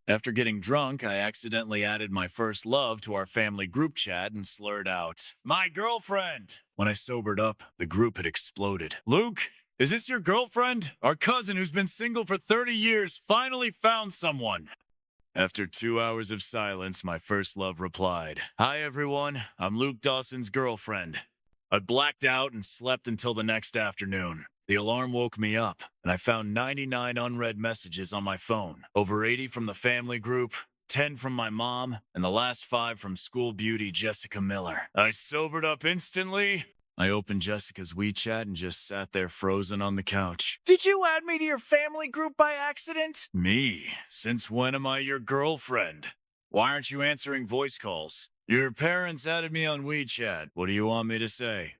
After getting drunk, I accidentally added my first love to our family group chat and slurred out, "My girlfriend!" When I sobered up, the group had exploded. "Luke, is this your girlfriend? Our cousin who's been single for 30 years finally found someone." After 2 hours of silence, my first love replied, "Hi everyone, I'm Luke Dawson's girlfriend." I blacked out and slept until the next afternoon. The alarm woke me up, and I found 99 unread messages on my phone. Over 80 from the family group, 10 from my mom, and the last 5 from school beauty Jessica Miller. I sobered up instantly. I opened Jessica's WeChat and just sat there frozen on the couch. Did you add me to your family group by accident? Me? Since when am I your girlfriend? Why aren't you answering voice calls? Your parents added me on WeChat. What do you want me to say?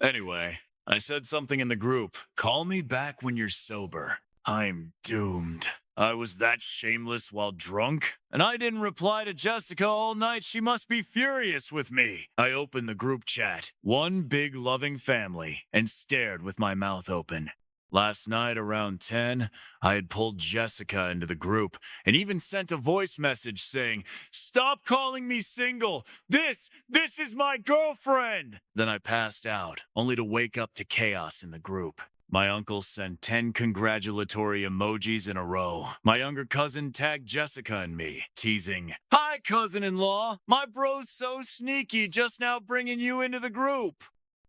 Anyway, I said something in the group. Call me back when you're sober. I'm doomed. I was that shameless while drunk, and I didn't reply to Jessica all night. She must be furious with me. I opened the group chat, one big loving family, and stared with my mouth open. Last night around 10, I had pulled Jessica into the group and even sent a voice message saying, "Stop calling me single. This is my girlfriend." Then I passed out, only to wake up to chaos in the group. My uncle sent 10 congratulatory emojis in a row. My younger cousin tagged Jessica and me, teasing, "Hi, cousin-in-law. My bro's so sneaky, just now bringing you into the group."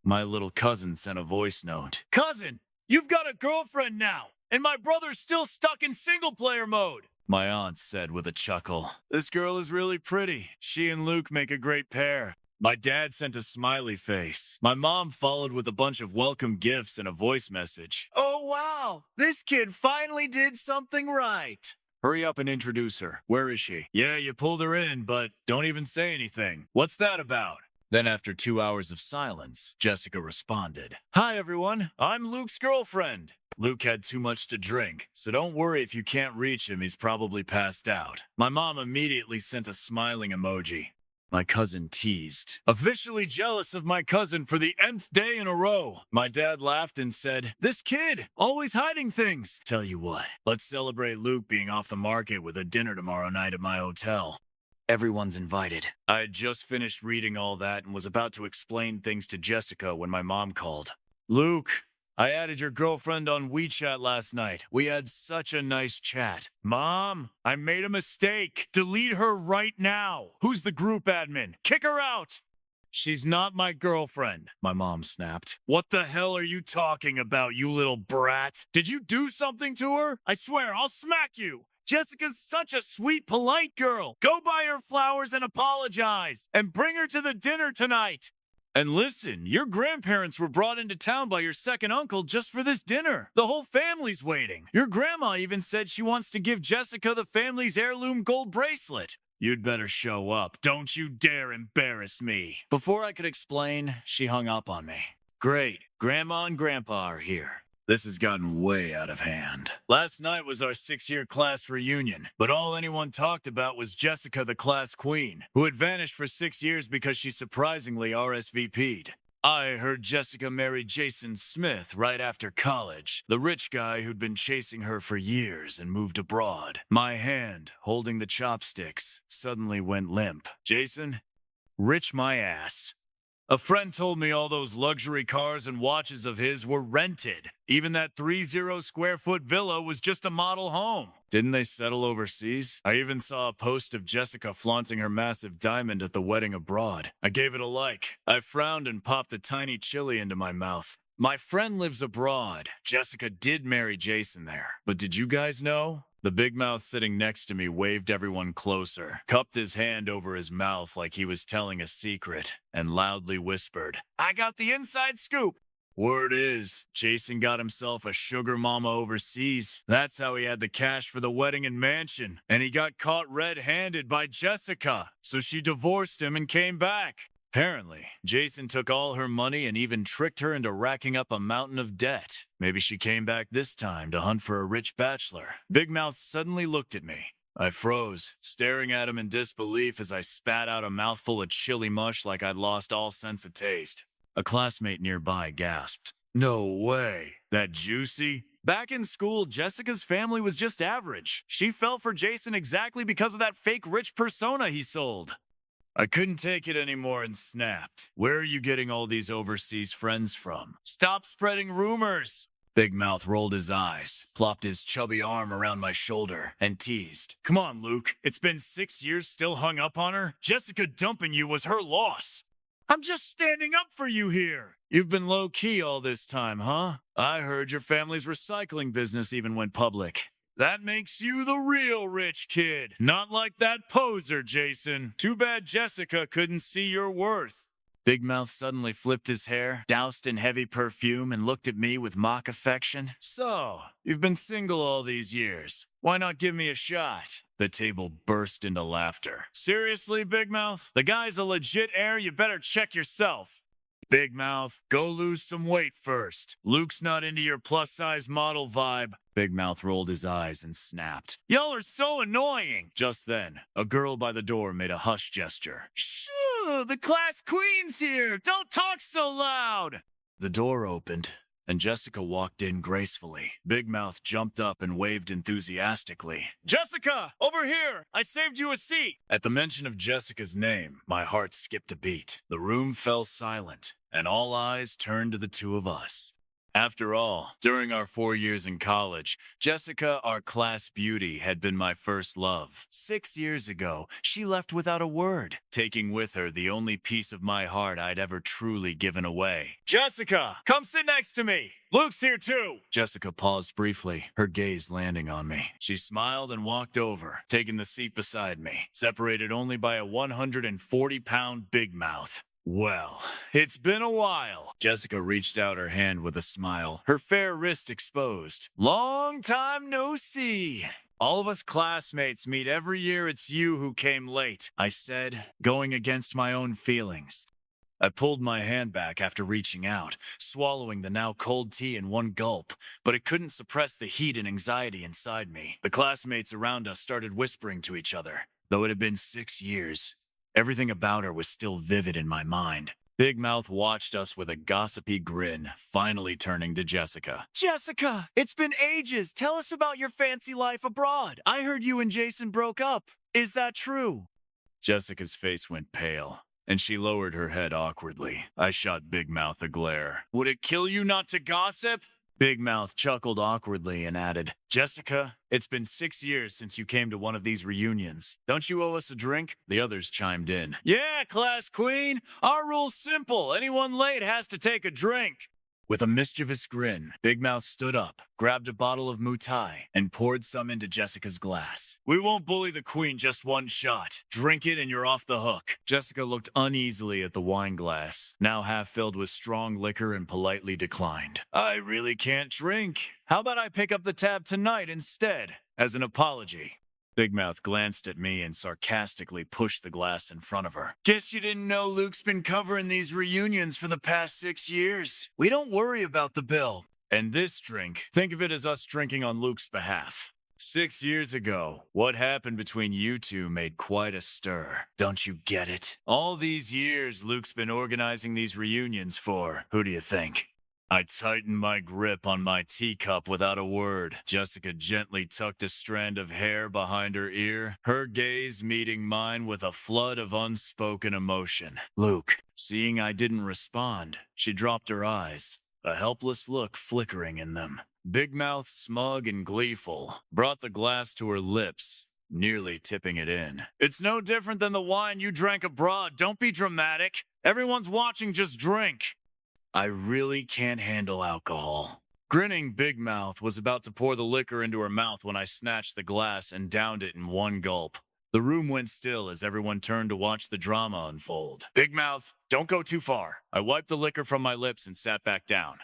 My little cousin sent a voice note. "Cousin, you've got a girlfriend now, and my brother's still stuck in single-player mode." My aunt said with a chuckle, "This girl is really pretty. She and Luke make a great pair." My dad sent a smiley face. My mom followed with a bunch of welcome gifts and a voice message. Oh wow, this kid finally did something right. "Hurry up and introduce her. Where is she?" "Yeah, you pulled her in, but don't even say anything. What's that about?" Then after 2 hours of silence, Jessica responded, "Hi everyone, I'm Luke's girlfriend." Luke had too much to drink, so don't worry if you can't reach him, he's probably passed out. My mom immediately sent a smiling emoji. My cousin teased, "Officially jealous of my cousin for the nth day in a row." My dad laughed and said, "This kid, always hiding things." Tell you what, let's celebrate Luke being off the market with a dinner tomorrow night at my hotel. Everyone's invited. I had just finished reading all that and was about to explain things to Jessica when my mom called. "Luke, I added your girlfriend on WeChat last night. We had such a nice chat." "Mom, I made a mistake. Delete her right now. Who's the group admin? Kick her out." "She's not my girlfriend," my mom snapped. "What the hell are you talking about, you little brat? Did you do something to her? I swear, I'll smack you. Jessica's such a sweet, polite girl. Go buy her flowers and apologize, and bring her to the dinner tonight. And listen, your grandparents were brought into town by your second uncle just for this dinner. The whole family's waiting. Your grandma even said she wants to give Jessica the family's heirloom gold bracelet. You'd better show up. Don't you dare embarrass me." Before I could explain, she hung up on me. "Great. Grandma and Grandpa are here. This has gotten way out of hand. Last night was our 6-year class reunion, but all anyone talked about was Jessica the class queen, who had vanished for 6 years because she surprisingly RSVP'd. I heard Jessica married Jason Smith right after college, the rich guy who'd been chasing her for years and moved abroad. My hand, holding the chopsticks, suddenly went limp. Jason? Rich my ass. A friend told me all those luxury cars and watches of his were rented. Even that 30 square foot villa was just a model home. Didn't they settle overseas? I even saw a post of Jessica flaunting her massive diamond at the wedding abroad. I gave it a like. I frowned and popped a tiny chili into my mouth. My friend lives abroad. Jessica did marry Jason there. But did you guys know? The big mouth sitting next to me waved everyone closer, cupped his hand over his mouth like he was telling a secret, and loudly whispered, "I got the inside scoop." Word is, Jason got himself a sugar mama overseas. That's how he had the cash for the wedding and mansion. And he got caught red-handed by Jessica, so she divorced him and came back. Apparently, Jason took all her money and even tricked her into racking up a mountain of debt. Maybe she came back this time to hunt for a rich bachelor. Big Mouth suddenly looked at me. I froze, staring at him in disbelief as I spat out a mouthful of chili mush like I'd lost all sense of taste. A classmate nearby gasped, "No way! That juicy?" Back in school, Jessica's family was just average. She fell for Jason exactly because of that fake rich persona he sold. I couldn't take it anymore and snapped. Where are you getting all these overseas friends from? Stop spreading rumors! Big Mouth rolled his eyes, plopped his chubby arm around my shoulder, and teased. Come on, Luke. It's been 6 years still hung up on her? Jessica dumping you was her loss. I'm just standing up for you here. You've been low-key all this time, huh? I heard your family's recycling business even went public. That makes you the real rich kid. Not like that poser, Jason. Too bad Jessica couldn't see your worth. Big Mouth suddenly flipped his hair, doused in heavy perfume, and looked at me with mock affection. So, you've been single all these years. Why not give me a shot? The table burst into laughter. Seriously, Big Mouth? The guy's a legit heir, you better check yourself. Big Mouth, go lose some weight first. Luke's not into your plus-size model vibe. Big Mouth rolled his eyes and snapped. Y'all are so annoying! Just then, a girl by the door made a hush gesture. Shoo! The class queen's here! Don't talk so loud! The door opened, and Jessica walked in gracefully. Big Mouth jumped up and waved enthusiastically. Jessica! Over here! I saved you a seat! At the mention of Jessica's name, my heart skipped a beat. The room fell silent, and all eyes turned to the two of us. After all, during our 4 years in college, Jessica, our class beauty, had been my first love. 6 years ago, she left without a word, taking with her the only piece of my heart I'd ever truly given away. Jessica, come sit next to me! Luke's here too! Jessica paused briefly, her gaze landing on me. She smiled and walked over, taking the seat beside me, separated only by a 140-pound Big Mouth. Well, it's been a while. Jessica reached out her hand with a smile, her fair wrist exposed. Long time no see. All of us classmates meet every year. It's you who came late, I said, going against my own feelings. I pulled my hand back after reaching out, swallowing the now cold tea in one gulp, but it couldn't suppress the heat and anxiety inside me. The classmates around us started whispering to each other. Though it had been 6 years, everything about her was still vivid in my mind. Big Mouth watched us with a gossipy grin, finally turning to Jessica. Jessica, it's been ages. Tell us about your fancy life abroad. I heard you and Jason broke up. Is that true? Jessica's face went pale, and she lowered her head awkwardly. I shot Big Mouth a glare. Would it kill you not to gossip? Big Mouth chuckled awkwardly and added, Jessica, it's been 6 years since you came to one of these reunions. Don't you owe us a drink? The others chimed in. Yeah, class queen. Our rule's simple. Anyone late has to take a drink. With a mischievous grin, Big Mouth stood up, grabbed a bottle of Mutai, and poured some into Jessica's glass. We won't bully the queen, just one shot. Drink it and you're off the hook. Jessica looked uneasily at the wine glass, now half filled with strong liquor, and politely declined. I really can't drink. How about I pick up the tab tonight instead, as an apology? Big Mouth glanced at me and sarcastically pushed the glass in front of her. Guess you didn't know Luke's been covering these reunions for the past 6 years. We don't worry about the bill. And this drink, think of it as us drinking on Luke's behalf. 6 years ago, what happened between you two made quite a stir. Don't you get it? All these years Luke's been organizing these reunions for, who do you think? I tightened my grip on my teacup without a word. Jessica gently tucked a strand of hair behind her ear, her gaze meeting mine with a flood of unspoken emotion. Luke, seeing I didn't respond, she dropped her eyes, a helpless look flickering in them. Big Mouth, smug and gleeful, brought the glass to her lips, nearly tipping it in. It's no different than the wine you drank abroad. Don't be dramatic. Everyone's watching, just drink. I really can't handle alcohol. Grinning Big Mouth was about to pour the liquor into her mouth when I snatched the glass and downed it in one gulp. The room went still as everyone turned to watch the drama unfold. Big Mouth, don't go too far. I wiped the liquor from my lips and sat back down.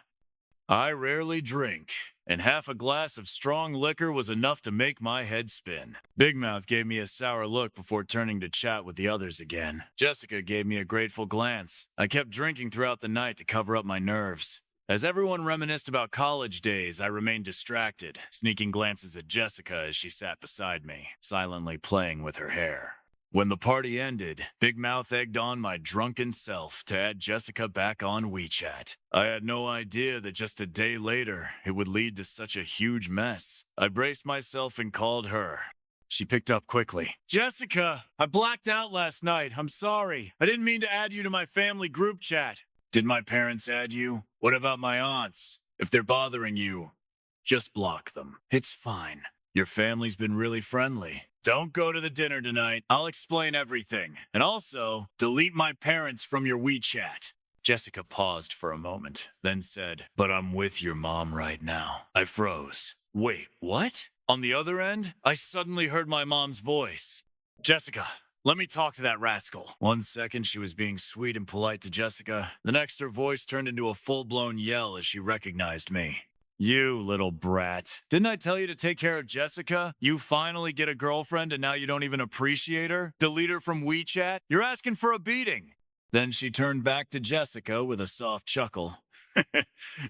I rarely drink, and half a glass of strong liquor was enough to make my head spin. Big Mouth gave me a sour look before turning to chat with the others again. Jessica gave me a grateful glance. I kept drinking throughout the night to cover up my nerves. As everyone reminisced about college days, I remained distracted, sneaking glances at Jessica as she sat beside me, silently playing with her hair. When the party ended, Big Mouth egged on my drunken self to add Jessica back on WeChat. I had no idea that just a day later, it would lead to such a huge mess. I braced myself and called her. She picked up quickly. Jessica, I blacked out last night. I'm sorry. I didn't mean to add you to my family group chat. Did my parents add you? What about my aunts? If they're bothering you, just block them. It's fine. Your family's been really friendly. Don't go to the dinner tonight. I'll explain everything. And also, delete my parents from your WeChat. Jessica paused for a moment, then said, but I'm with your mom right now. I froze. Wait, what? On the other end, I suddenly heard my mom's voice. Jessica, let me talk to that rascal. 1 second, she was being sweet and polite to Jessica. The next, her voice turned into a full-blown yell as she recognized me. You little brat. Didn't I tell you to take care of Jessica? You finally get a girlfriend and now you don't even appreciate her? Delete her from WeChat? You're asking for a beating. Then she turned back to Jessica with a soft chuckle.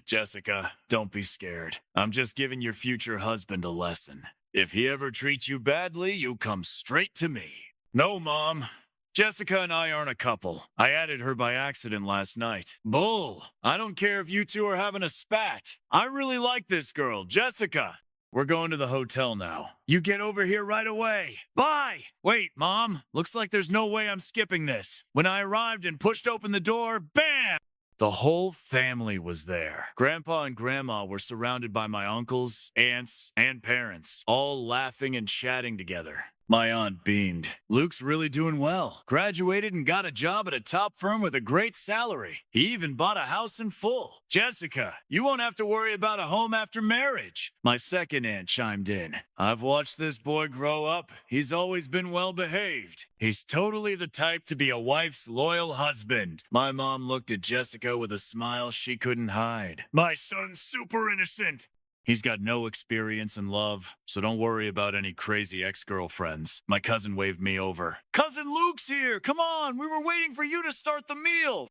Jessica, don't be scared. I'm just giving your future husband a lesson. If he ever treats you badly, you come straight to me. No, Mom. Jessica and I aren't a couple. I added her by accident last night. Bull, I don't care if you two are having a spat. I really like this girl, Jessica. We're going to the hotel now. You get over here right away. Bye! Wait, Mom. Looks like there's no way I'm skipping this. When I arrived and pushed open the door, bam! The whole family was there. Grandpa and Grandma were surrounded by my uncles, aunts, and parents, all laughing and chatting together. My aunt beamed. Luke's really doing well. Graduated and got a job at a top firm with a great salary. He even bought a house in full. Jessica, you won't have to worry about a home after marriage. My second aunt chimed in. I've watched this boy grow up. He's always been well behaved. He's totally the type to be a wife's loyal husband. My mom looked at Jessica with a smile she couldn't hide. My son's super innocent. He's got no experience in love, so don't worry about any crazy ex-girlfriends. My cousin waved me over. Cousin Luke's here! Come on! We were waiting for you to start the meal!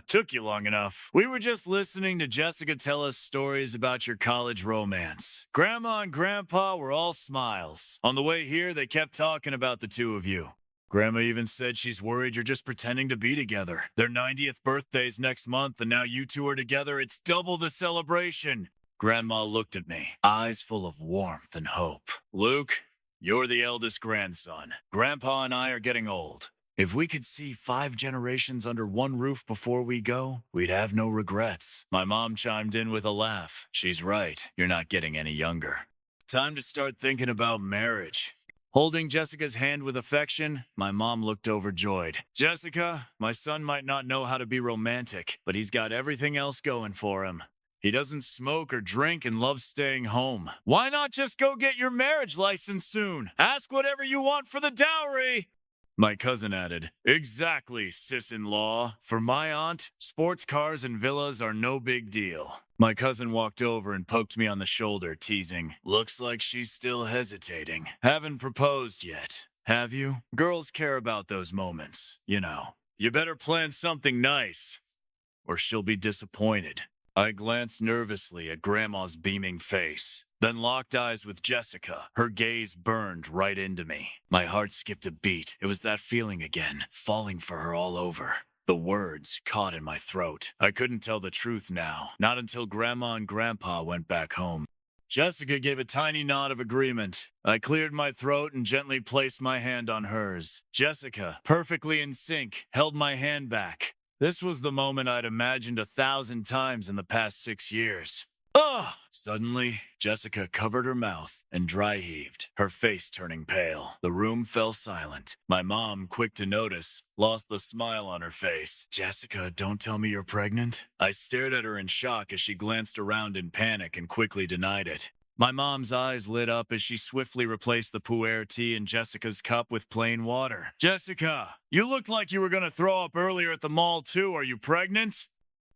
Took you long enough. We were just listening to Jessica tell us stories about your college romance. Grandma and Grandpa were all smiles. On the way here, they kept talking about the two of you. Grandma even said she's worried you're just pretending to be together. Their 90th birthday's next month, and now you two are together. It's double the celebration. Grandma looked at me, eyes full of warmth and hope. Luke, you're the eldest grandson. Grandpa and I are getting old. If we could see 5 generations under one roof before we go, we'd have no regrets. My mom chimed in with a laugh. She's right. You're not getting any younger. Time to start thinking about marriage. Holding Jessica's hand with affection, my mom looked overjoyed. Jessica, my son might not know how to be romantic, but he's got everything else going for him. He doesn't smoke or drink and loves staying home. Why not just go get your marriage license soon? Ask whatever you want for the dowry. My cousin added, exactly, sis-in-law. For my aunt, sports cars and villas are no big deal. My cousin walked over and poked me on the shoulder, teasing, looks like she's still hesitating. Haven't proposed yet, have you? Girls care about those moments, you know. You better plan something nice, or she'll be disappointed. I glanced nervously at Grandma's beaming face, then locked eyes with Jessica. Her gaze burned right into me. My heart skipped a beat. It was that feeling again, falling for her all over. The words caught in my throat. I couldn't tell the truth now, not until Grandma and Grandpa went back home. Jessica gave a tiny nod of agreement. I cleared my throat and gently placed my hand on hers. Jessica, perfectly in sync, held my hand back. This was the moment I'd imagined 1,000 times in the past 6 years. Ugh! Suddenly, Jessica covered her mouth and dry heaved, her face turning pale. The room fell silent. My mom, quick to notice, lost the smile on her face. Jessica, don't tell me you're pregnant? I stared at her in shock as she glanced around in panic and quickly denied it. My mom's eyes lit up as she swiftly replaced the pu'er tea in Jessica's cup with plain water. Jessica, you looked like you were going to throw up earlier at the mall too. Are you pregnant?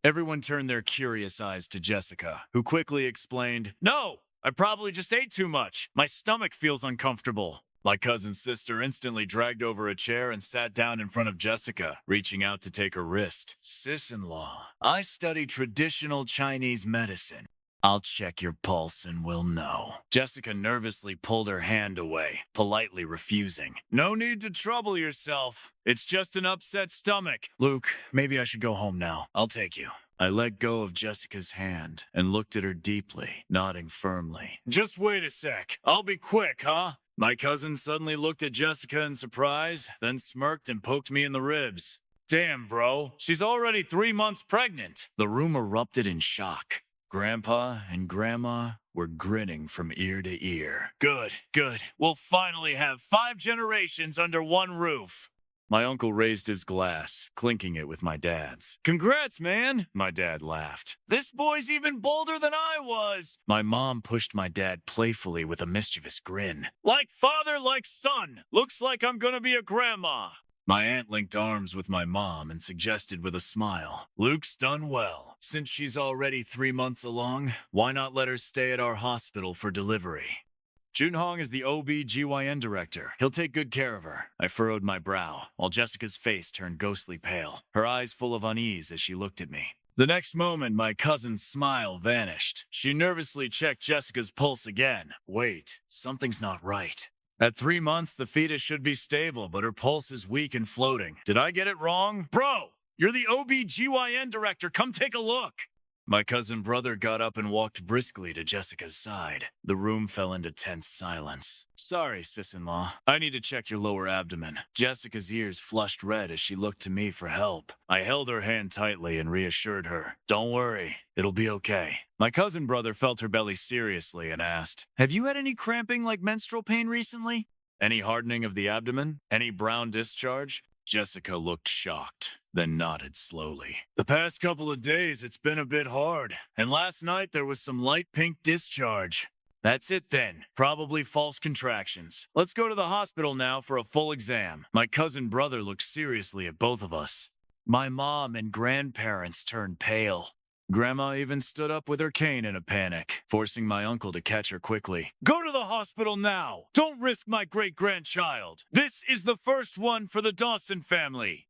Everyone turned their curious eyes to Jessica, who quickly explained, no, I probably just ate too much. My stomach feels uncomfortable. My cousin's sister instantly dragged over a chair and sat down in front of Jessica, reaching out to take her wrist. Sis-in-law, I study traditional Chinese medicine. I'll check your pulse and we'll know. Jessica nervously pulled her hand away, politely refusing. No need to trouble yourself. It's just an upset stomach. Luke, maybe I should go home now. I'll take you. I let go of Jessica's hand and looked at her deeply, nodding firmly. Just wait a sec. I'll be quick, huh? My cousin suddenly looked at Jessica in surprise, then smirked and poked me in the ribs. Damn, bro. She's already 3 months pregnant. The room erupted in shock. Grandpa and Grandma were grinning from ear to ear. Good, good. We'll finally have 5 generations under one roof. My uncle raised his glass, clinking it with my dad's. Congrats, man, my dad laughed. This boy's even bolder than I was. My mom pushed my dad playfully with a mischievous grin. Like father, like son. Looks like I'm gonna be a grandma. My aunt linked arms with my mom and suggested with a smile, Luke's done well. Since she's already 3 months along, why not let her stay at our hospital for delivery? Junhong is the OB/GYN director. He'll take good care of her. I furrowed my brow, while Jessica's face turned ghostly pale, her eyes full of unease as she looked at me. The next moment, my cousin's smile vanished. She nervously checked Jessica's pulse again. Wait, something's not right. At 3 months, the fetus should be stable, but her pulse is weak and floating. Did I get it wrong? Bro, you're the OB/GYN director. Come take a look. My cousin brother got up and walked briskly to Jessica's side. The room fell into tense silence. Sorry, sis-in-law. I need to check your lower abdomen. Jessica's ears flushed red as she looked to me for help. I held her hand tightly and reassured her. Don't worry, it'll be okay. My cousin brother felt her belly seriously and asked, Have you had any cramping like menstrual pain recently? Any hardening of the abdomen? Any brown discharge? Jessica looked shocked, then nodded slowly. The past couple of days, it's been a bit hard, and last night there was some light pink discharge. That's it then. Probably false contractions. Let's go to the hospital now for a full exam. My cousin brother looked seriously at both of us. My mom and grandparents turned pale. Grandma even stood up with her cane in a panic, forcing my uncle to catch her quickly. Go to the hospital now! Don't risk my great-grandchild! This is the first one for the Dawson family!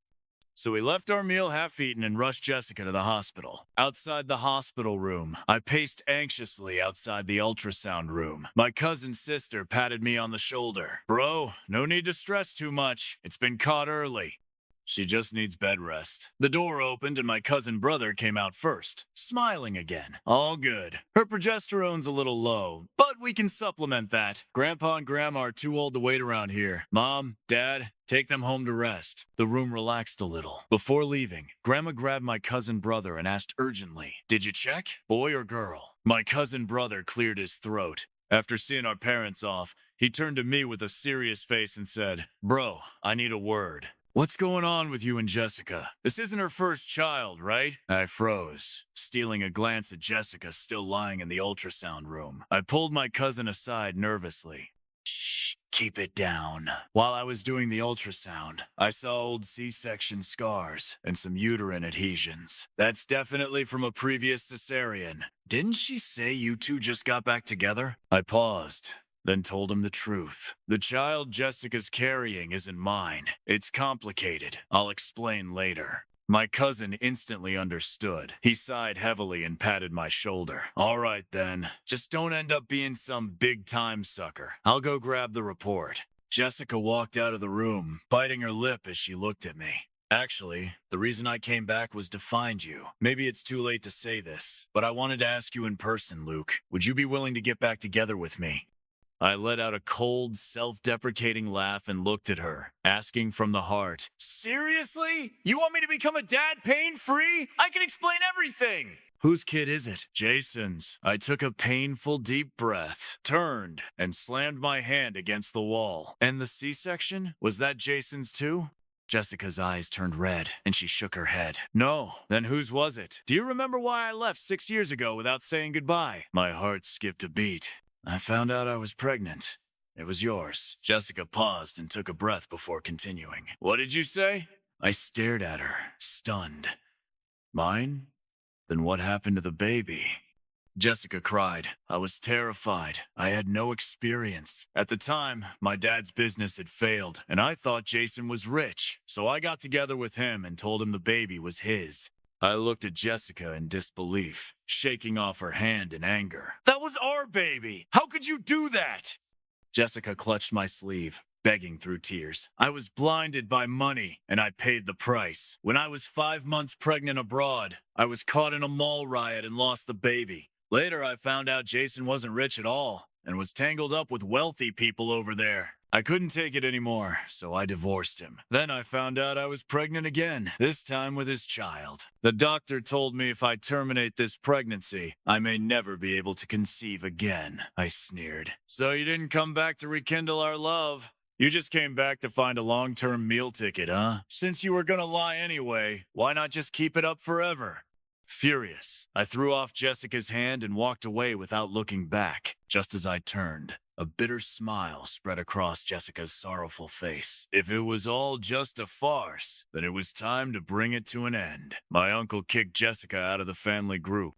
So we left our meal half-eaten and rushed Jessica to the hospital. Outside the hospital room, I paced anxiously outside the ultrasound room. My cousin's sister patted me on the shoulder. Bro, no need to stress too much. It's been caught early. She just needs bed rest. The door opened and my cousin brother came out first, smiling again. All good. Her progesterone's a little low, but we can supplement that. Grandpa and Grandma are too old to wait around here. Mom, Dad, take them home to rest. The room relaxed a little. Before leaving, Grandma grabbed my cousin brother and asked urgently, Did you check? Boy or girl? My cousin brother cleared his throat. After seeing our parents off, he turned to me with a serious face and said, Bro, I need a word. What's going on with you and Jessica? This isn't her first child, right? I froze, stealing a glance at Jessica still lying in the ultrasound room. I pulled my cousin aside nervously. Shh, keep it down. While I was doing the ultrasound, I saw old C-section scars and some uterine adhesions. That's definitely from a previous cesarean. Didn't she say you two just got back together? I paused, then told him the truth. The child Jessica's carrying isn't mine. It's complicated. I'll explain later. My cousin instantly understood. He sighed heavily and patted my shoulder. All right then. Just don't end up being some big-time sucker. I'll go grab the report. Jessica walked out of the room, biting her lip as she looked at me. Actually, the reason I came back was to find you. Maybe it's too late to say this, but I wanted to ask you in person, Luke. Would you be willing to get back together with me? I let out a cold, self-deprecating laugh and looked at her, asking from the heart, Seriously? You want me to become a dad pain-free? I can explain everything! Whose kid is it? Jason's. I took a painful deep breath, turned, and slammed my hand against the wall. And the C-section? Was that Jason's too? Jessica's eyes turned red, and she shook her head. No. Then whose was it? Do you remember why I left 6 years ago without saying goodbye? My heart skipped a beat. I found out I was pregnant. It was yours. Jessica paused and took a breath before continuing. What did you say? I stared at her, stunned. Mine? Then what happened to the baby? Jessica cried. I was terrified. I had no experience. At the time, my dad's business had failed, and I thought Jason was rich. So I got together with him and told him the baby was his. I looked at Jessica in disbelief, shaking off her hand in anger. That was our baby. How could you do that? Jessica clutched my sleeve, begging through tears. I was blinded by money, and I paid the price. When I was 5 months pregnant abroad, I was caught in a mall riot and lost the baby. Later, I found out Jason wasn't rich at all and was tangled up with wealthy people over there. I couldn't take it anymore, so I divorced him. Then I found out I was pregnant again, this time with his child. The doctor told me if I terminate this pregnancy, I may never be able to conceive again. I sneered. So you didn't come back to rekindle our love? You just came back to find a long-term meal ticket, huh? Since you were gonna lie anyway, why not just keep it up forever? Furious, I threw off Jessica's hand and walked away without looking back. Just as I turned, a bitter smile spread across Jessica's sorrowful face. If it was all just a farce, then it was time to bring it to an end. My uncle kicked Jessica out of the family group.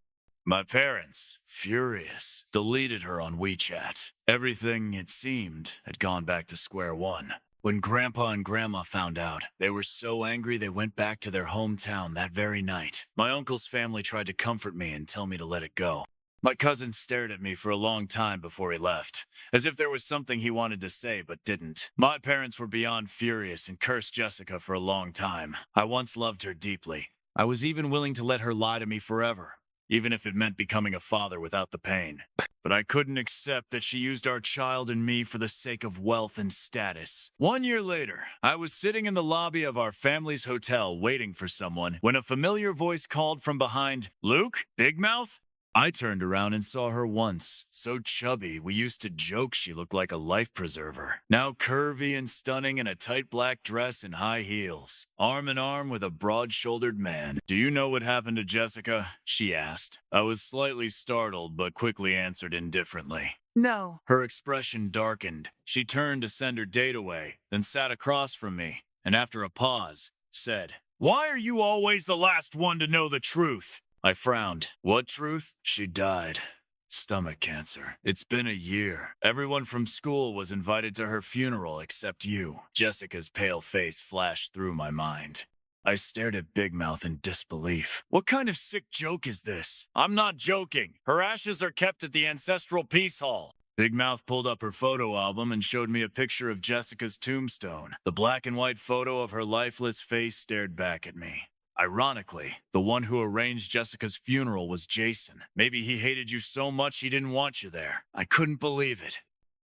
My parents, furious, deleted her on WeChat. Everything, it seemed, had gone back to square one. When Grandpa and Grandma found out, they were so angry they went back to their hometown that very night. My uncle's family tried to comfort me and tell me to let it go. My cousin stared at me for a long time before he left, as if there was something he wanted to say but didn't. My parents were beyond furious and cursed Jessica for a long time. I once loved her deeply. I was even willing to let her lie to me forever, even if it meant becoming a father without the pain. But I couldn't accept that she used our child and me for the sake of wealth and status. 1 year later, I was sitting in the lobby of our family's hotel waiting for someone when a familiar voice called from behind, "Luke? Big Mouth?" I turned around and saw her once. So chubby, we used to joke she looked like a life preserver. Now curvy and stunning in a tight black dress and high heels, arm in arm with a broad-shouldered man. "Do you know what happened to Jessica?" she asked. I was slightly startled, but quickly answered indifferently. No. Her expression darkened. She turned to send her date away, then sat across from me, and after a pause, said, "Why are you always the last one to know the truth?" I frowned. "What truth?" "She died. Stomach cancer. It's been a year. Everyone from school was invited to her funeral except you." Jessica's pale face flashed through my mind. I stared at Big Mouth in disbelief. What kind of sick joke is this? I'm not joking. Her ashes are kept at the Ancestral Peace Hall. Big Mouth pulled up her photo album and showed me a picture of Jessica's tombstone. The black and white photo of her lifeless face stared back at me. Ironically, the one who arranged Jessica's funeral was Jason. Maybe he hated you so much he didn't want you there. I couldn't believe it.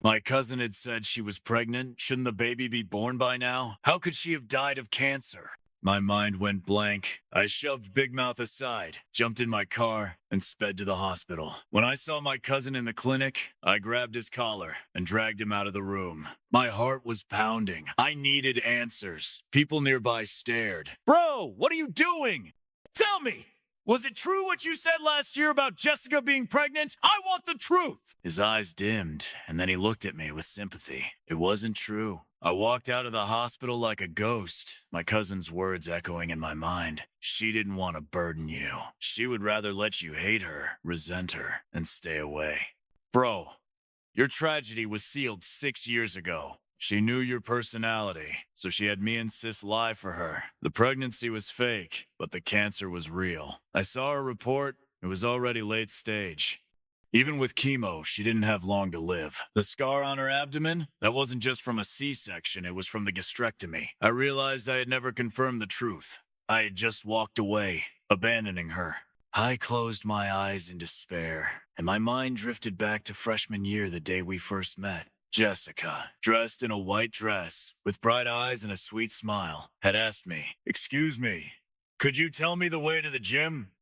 My cousin had said she was pregnant. Shouldn't the baby be born by now? How could she have died of cancer? My mind went blank. I shoved Big Mouth aside, jumped in my car, and sped to the hospital. When I saw my cousin in the clinic, I grabbed his collar and dragged him out of the room. My heart was pounding. I needed answers. People nearby stared. "Bro, what are you doing? Tell me! Was it true what you said last year about Jessica being pregnant? I want the truth!" His eyes dimmed, and then he looked at me with sympathy. It wasn't true. I walked out of the hospital like a ghost, my cousin's words echoing in my mind. She didn't want to burden you. She would rather let you hate her, resent her, and stay away. Bro, your tragedy was sealed 6 years ago. She knew your personality, so she had me and Sis lie for her. The pregnancy was fake, but the cancer was real. I saw her report. It was already late stage. Even with chemo, she didn't have long to live. The scar on her abdomen, that wasn't just from a C-section, it was from the gastrectomy. I realized I had never confirmed the truth. I had just walked away, abandoning her. I closed my eyes in despair, and my mind drifted back to freshman year, the day we first met. Jessica, dressed in a white dress, with bright eyes and a sweet smile, had asked me, "Excuse me, could you tell me the way to the gym?"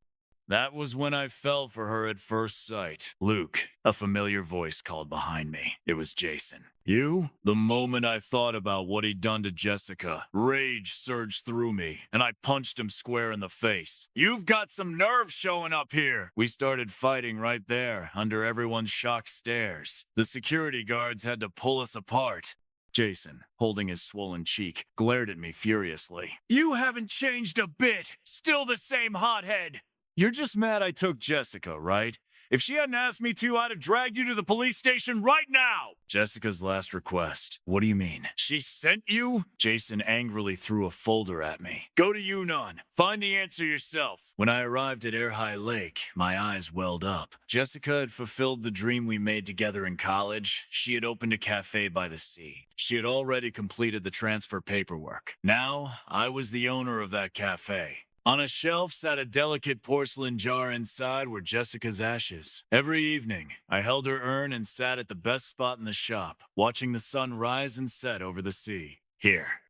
That was when I fell for her at first sight. "Luke," a familiar voice called behind me. It was Jason. "You?" The moment I thought about what he'd done to Jessica, rage surged through me, and I punched him square in the face. "You've got some nerve showing up here." We started fighting right there, under everyone's shocked stares. The security guards had to pull us apart. Jason, holding his swollen cheek, glared at me furiously. "You haven't changed a bit. Still the same hothead." "You're just mad I took Jessica, right? If she hadn't asked me to, I'd have dragged you to the police station right now. Jessica's last request. What do you mean? She sent you? Jason angrily threw a folder at me. Go to Yunnan. Find the answer yourself. When I arrived at Air High Lake, my eyes welled up. Jessica had fulfilled the dream we made together in college. She had opened a cafe by the sea. She had already completed the transfer paperwork. Now, I was the owner of that cafe. On a shelf sat a delicate porcelain jar. Inside were Jessica's ashes. Every evening, I held her urn and sat at the best spot in the shop, watching the sun rise and set over the sea. Here.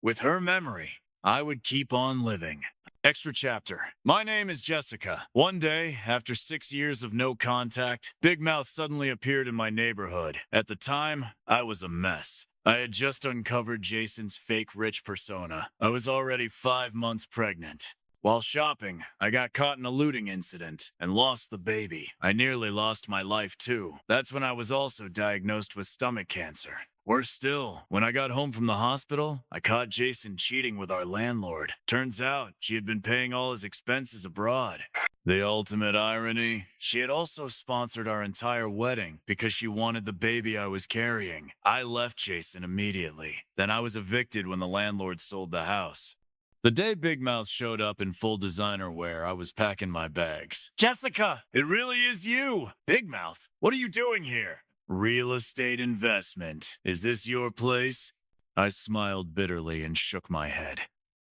With her memory, I would keep on living. Extra chapter. My name is Jessica. One day, after 6 years of no contact, Big Mouth suddenly appeared in my neighborhood. At the time, I was a mess. I had just uncovered Jason's fake rich persona. I was already 5 months pregnant. While shopping, I got caught in a looting incident and lost the baby. I nearly lost my life too. That's when I was also diagnosed with stomach cancer. Worse still, when I got home from the hospital, I caught Jason cheating with our landlord. Turns out, she had been paying all his expenses abroad. The ultimate irony, she had also sponsored our entire wedding because she wanted the baby I was carrying. I left Jason immediately. Then I was evicted when the landlord sold the house. The day Big Mouth showed up in full designer wear, I was packing my bags. Jessica, it really is you! Big Mouth, what are you doing here? Real estate investment. Is this your place? I smiled bitterly and shook my head.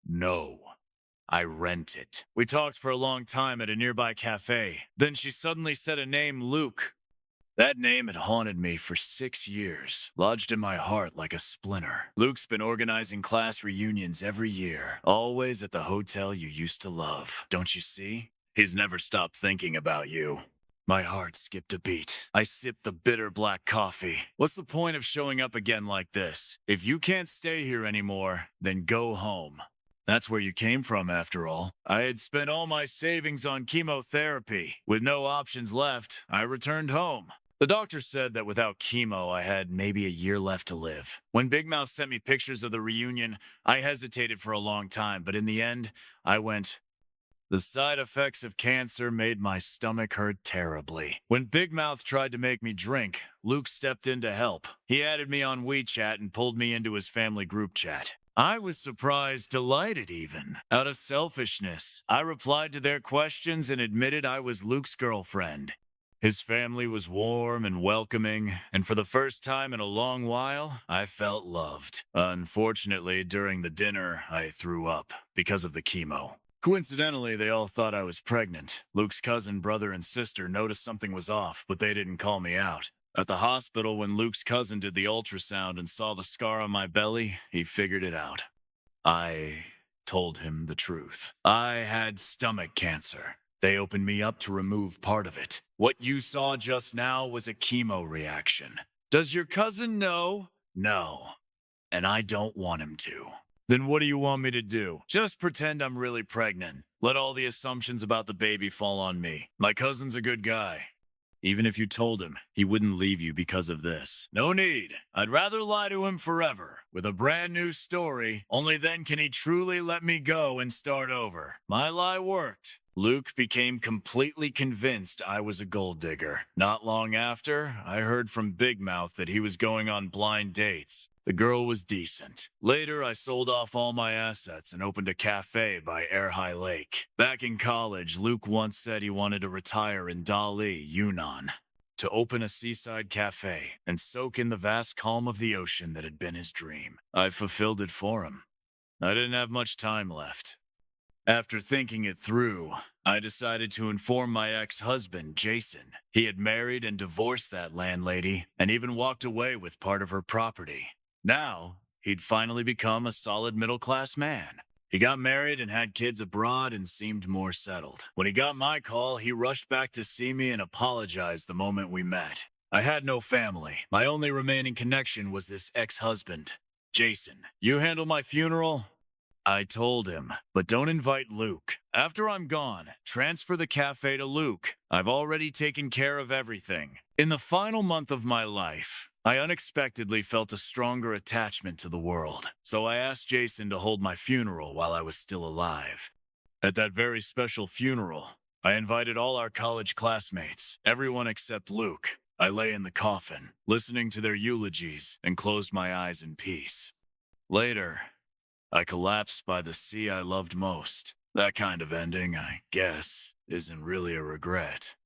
No. I rent it. We talked for a long time at a nearby cafe. Then she suddenly said a name, Luke. That name had haunted me for 6 years, lodged in my heart like a splinter. Luke's been organizing class reunions every year, always at the hotel you used to love. Don't you see? He's never stopped thinking about you. My heart skipped a beat. I sipped the bitter black coffee. What's the point of showing up again like this? If you can't stay here anymore, then go home. That's where you came from, after all. I had spent all my savings on chemotherapy. With no options left, I returned home. The doctor said that without chemo, I had maybe a year left to live. When Big Mouth sent me pictures of the reunion, I hesitated for a long time, but in the end, I went, the side effects of cancer made my stomach hurt terribly. When Big Mouth tried to make me drink, Luke stepped in to help. He added me on WeChat and pulled me into his family group chat. I was surprised, delighted even. Out of selfishness, I replied to their questions and admitted I was Luke's girlfriend. His family was warm and welcoming, and for the first time in a long while, I felt loved. Unfortunately, during the dinner, I threw up because of the chemo. Coincidentally, they all thought I was pregnant. Luke's cousin, brother, and sister noticed something was off, but they didn't call me out. At the hospital, when Luke's cousin did the ultrasound and saw the scar on my belly, he figured it out. I told him the truth. I had stomach cancer. They opened me up to remove part of it. What you saw just now was a chemo reaction. Does your cousin know? No. And I don't want him to. Then what do you want me to do? Just pretend I'm really pregnant. Let all the assumptions about the baby fall on me. My cousin's a good guy. Even if you told him, he wouldn't leave you because of this. No need. I'd rather lie to him forever, with a brand new story. Only then can he truly let me go and start over. My lie worked. Luke became completely convinced I was a gold digger. Not long after, I heard from Big Mouth that he was going on blind dates. The girl was decent. Later, I sold off all my assets and opened a cafe by Air High Lake. Back in college, Luke once said he wanted to retire in Dali, Yunnan, to open a seaside cafe and soak in the vast calm of the ocean that had been his dream. I fulfilled it for him. I didn't have much time left. After thinking it through, I decided to inform my ex-husband, Jason. He had married and divorced that landlady and even walked away with part of her property. Now, he'd finally become a solid middle-class man. He got married and had kids abroad and seemed more settled. When he got my call, he rushed back to see me and apologized the moment we met. I had no family. My only remaining connection was this ex-husband, Jason. You handle my funeral? I told him, but don't invite Luke. After I'm gone, transfer the cafe to Luke. I've already taken care of everything. In the final month of my life, I unexpectedly felt a stronger attachment to the world, so I asked Jason to hold my funeral while I was still alive. At that very special funeral, I invited all our college classmates, everyone except Luke. I lay in the coffin, listening to their eulogies, and closed my eyes in peace. Later, I collapsed by the sea I loved most. That kind of ending, I guess, isn't really a regret.